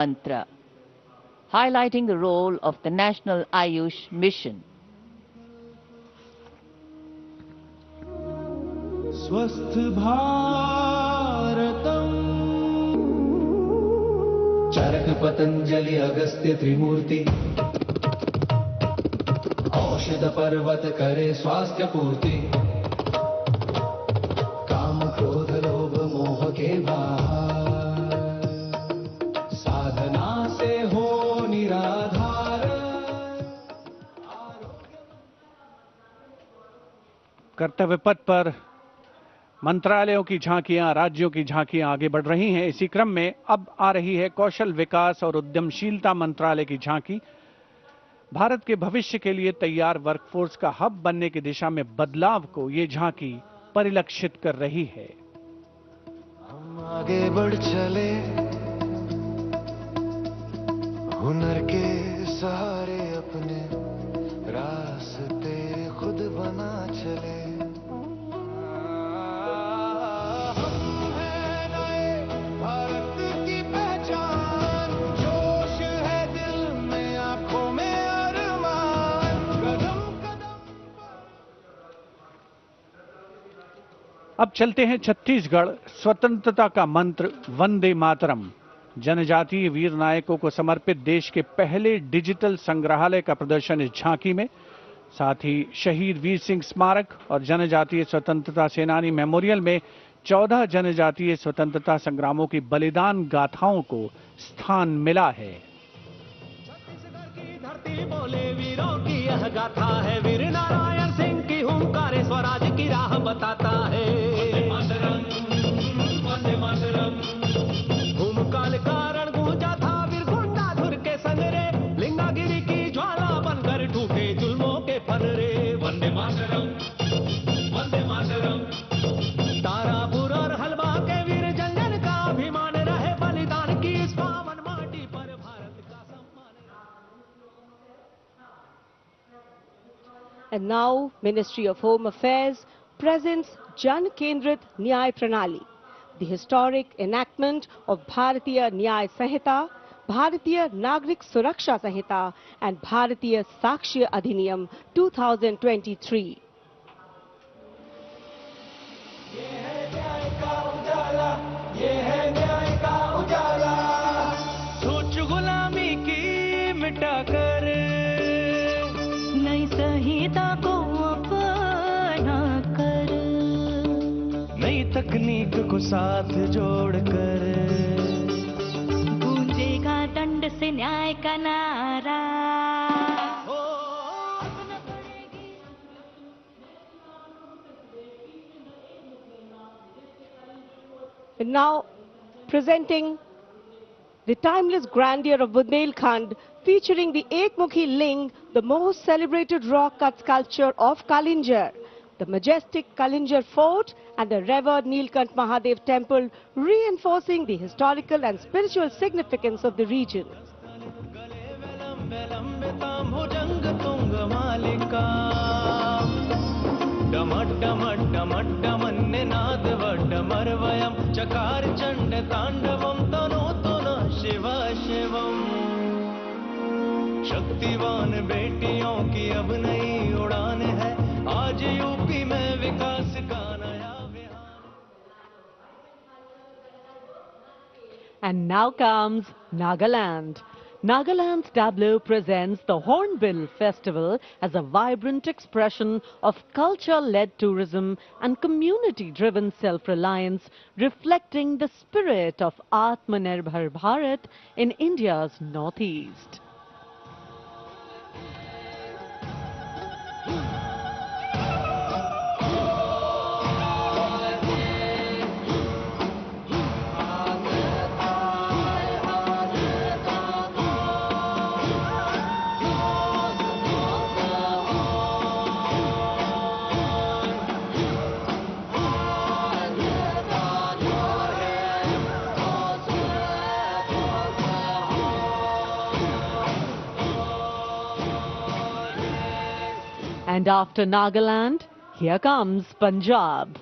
mantra, highlighting the role of the National Ayush Mission. स्वस्थ भारतम चरक पतंजलि अगस्त्य त्रिमूर्ति औषध पर्वत करे स्वास्थ्य पूर्ति काम क्रोध लोभ मोह के बाहर साधना से हो निराधार। कर्तव्य पथ पर मंत्रालयों की झांकियां, राज्यों की झांकियां आगे बढ़ रही हैं। इसी क्रम में अब आ रही है कौशल विकास और उद्यमशीलता मंत्रालय की झांकी। भारत के भविष्य के लिए तैयार वर्कफोर्स का हब बनने की दिशा में बदलाव को ये झांकी परिलक्षित कर रही है। हम आगे बढ़ चले हुनर के सहारे अपने रास्ते खुद बना चले। अब चलते हैं छत्तीसगढ़। स्वतंत्रता का मंत्र वंदे मातरम, जनजातीय वीर नायकों को समर्पित देश के पहले डिजिटल संग्रहालय का प्रदर्शन इस झांकी में। साथ ही शहीद वीर सिंह स्मारक और जनजातीय स्वतंत्रता सेनानी मेमोरियल में 14 जनजातीय स्वतंत्रता संग्रामों की बलिदान गाथाओं को स्थान मिला है। छत्तीसगढ़ की धरती बोले वीरों की यह गाथा है, वीर नारायण सिंह की हुंकार स्वराज की राह बताता है। भूमकाल कारण गूंजा था वीर गुंडाधुर के संगरे, लिंगागिरी की ज्वाला बनकर ठूके जुल्मों के फनरे। वंदे मातरम, वंदे मातरम। तारापुर और हलवा के वीर जंगल का अभिमान रहे, बलिदान की इस पावन माटी पर भारत का सम्मान। And now, Ministry of Home Affairs presents Jan Kendrit Nyay Pranali, the historic enactment of Bharatiya Nyay Sanhita, Bharatiya Nagrik Suraksha Sanhita and Bharatiya Sakshya Adhiniyam 2023. ये है न्याय का उजाला, ये है न्याय का उजाला। सोच गुलामी की मिटाकर नई संहिता को अपना कर, नई तकनीक को साथ जोड़कर गूंजेगा दंड से न्याय का नारा। And now, presenting the timeless grandeur of Bundelkhand, featuring the Ekmukhi Ling, the most celebrated rock cut sculpture of Kalinjar, the majestic Kalinjar Fort and the revered Nilkant Mahadev Temple, reinforcing the historical and spiritual significance of the region. चकार चंड तांडवम तनोतु न शिव शिवम। शक्तिवान बेटियों की अब नई उड़ान है, आज UP में विकास का नया विहार। And now comes Nagaland. Nagaland's tableau presents the Hornbill Festival as a vibrant expression of culture-led tourism and community-driven self-reliance, reflecting the spirit of Atmanirbhar Bharat in India's northeast. And after Nagaland, here comes Punjab.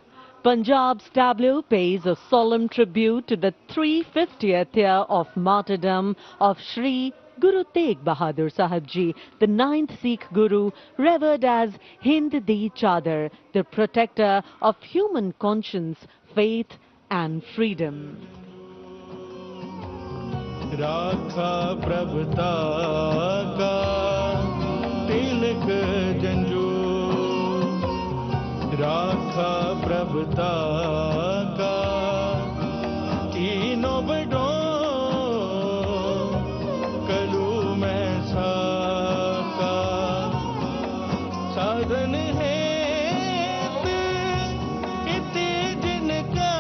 Punjab's tableau pays a solemn tribute to the 350th year of martyrdom of Shri Guru Tegh Bahadur Sahib Ji, the 9th Sikh Guru, revered as Hind Di Chadar, the protector of human conscience, faith and freedom. राखा प्रभुता का तिलक जंजू, राखा प्रभुता का तीनों बड़ों कलू में साका साधन है इति जिनका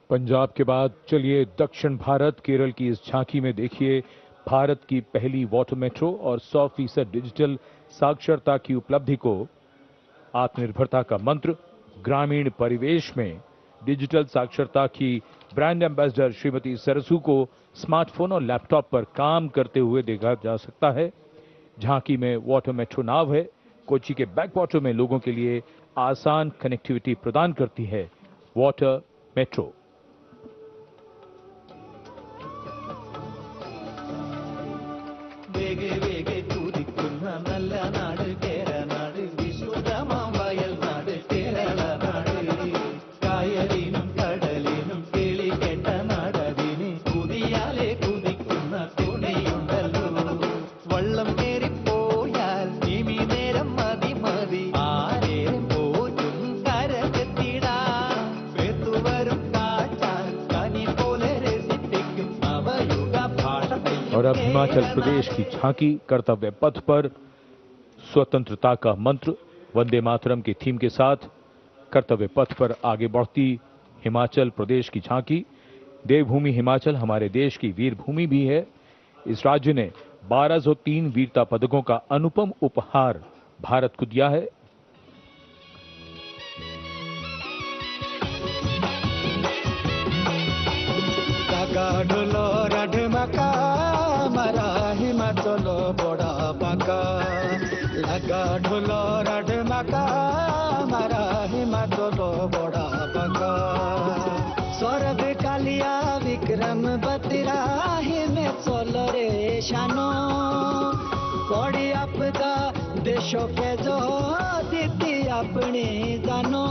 पंजाब के बाद चलिए दक्षिण भारत केरल की इस झांकी में देखिए भारत की पहली वाटर मेट्रो और 100% डिजिटल साक्षरता की उपलब्धि को। आत्मनिर्भरता का मंत्र, ग्रामीण परिवेश में डिजिटल साक्षरता की ब्रांड एम्बेसडर श्रीमती सरसू को स्मार्टफोन और लैपटॉप पर काम करते हुए देखा जा सकता है। झांकी में वाटर मेट्रो नाव है, कोच्चि के बैकवाटर में लोगों के लिए आसान कनेक्टिविटी प्रदान करती है वाटर मेट्रो। वेगे वेगे कूदिक्कुन्न नल्ल नाडु केरनाडु विश्वतमाम वयल नाडु केरल नाडु कायलिनुम कडलिनुम किळि केट्ट नाडदिनि कुदियाले कूदिक्कुन्न तुणियुंडल्लो वल्लम केरिपोयाल निमि नेरम मदि मदि आरेरे पोजुम करकेत्तिडा वेतु वरुम काटाल कनि पोले रेसिपिक्कुम नवयुग भाषा। और अब हिमाचल प्रदेश की झांकी कर्तव्य पथ पर स्वतंत्रता का मंत्र वंदे मातरम की थीम के साथ कर्तव्य पथ पर आगे बढ़ती हिमाचल प्रदेश की झांकी। देवभूमि हिमाचल हमारे देश की वीर भूमि भी है। इस राज्य ने 1203 वीरता पदकों का अनुपम उपहार भारत को दिया है। ढोलो राढमाका मारा हिमाचल बड़ा बाका लगा ढोलो राढमाका मारा हिमाचल बड़ा बाका स्वर्ग कालिया विक्रम बतिरा हिमाचल रे शानो पड़ी आपदा देशों पे जो दीदी अपने जानो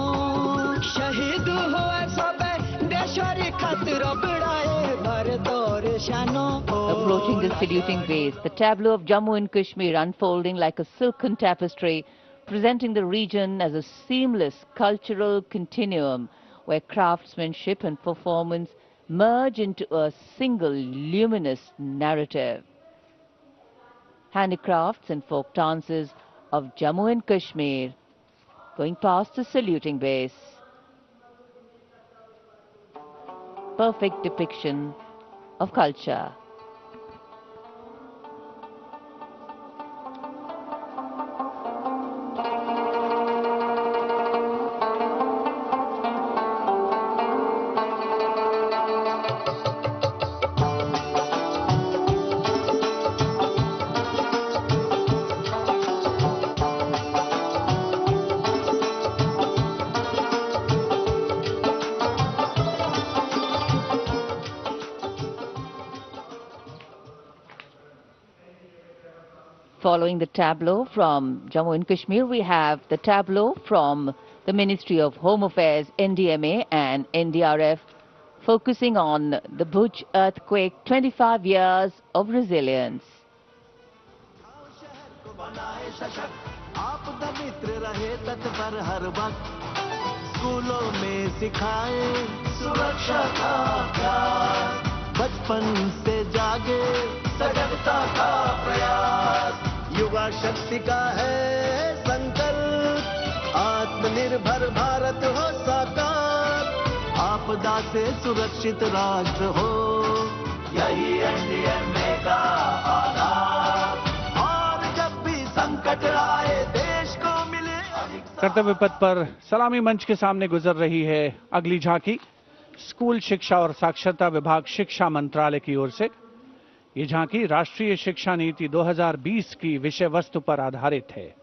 शहीद हुआ सब देशों खातिर बढ़ाए भारत और शानो। Approaching the saluting base, the tableau of Jammu and Kashmir unfolding like a silken tapestry, presenting the region as a seamless cultural continuum where craftsmanship and performance merge into a single luminous narrative. Handicrafts and folk dances of Jammu and Kashmir going past the saluting base. Perfect depiction of culture. Following the tableau from Jammu and Kashmir, we have the tableau from the Ministry of Home Affairs, NDMA and NDRF, focusing on the Bhuj earthquake, 25 years of resilience. स्कूलों में सिखाए सुरक्षा का प्यार, बचपन से जागे सजगता का प्रयास, युवा शक्ति का है संकल्प, आत्मनिर्भर भारत हो साकार, आपदा से सुरक्षित राष्ट्र हो, यही एनडीएमए का आधार। और जब भी संकट आए देश को मिले कर्तव्य पथ पर सलामी मंच के सामने गुजर रही है अगली झांकी। स्कूल शिक्षा और साक्षरता विभाग शिक्षा मंत्रालय की ओर से। ये झांकी राष्ट्रीय शिक्षा नीति 2020 की विषय वस्तु पर आधारित है।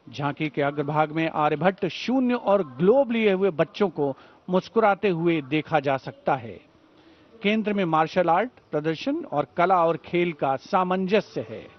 झांकी के अग्रभाग में आर्यभट्ट, शून्य और ग्लोब लिए हुए बच्चों को मुस्कुराते हुए देखा जा सकता है। केंद्र में मार्शल आर्ट प्रदर्शन और कला और खेल का सामंजस्य है।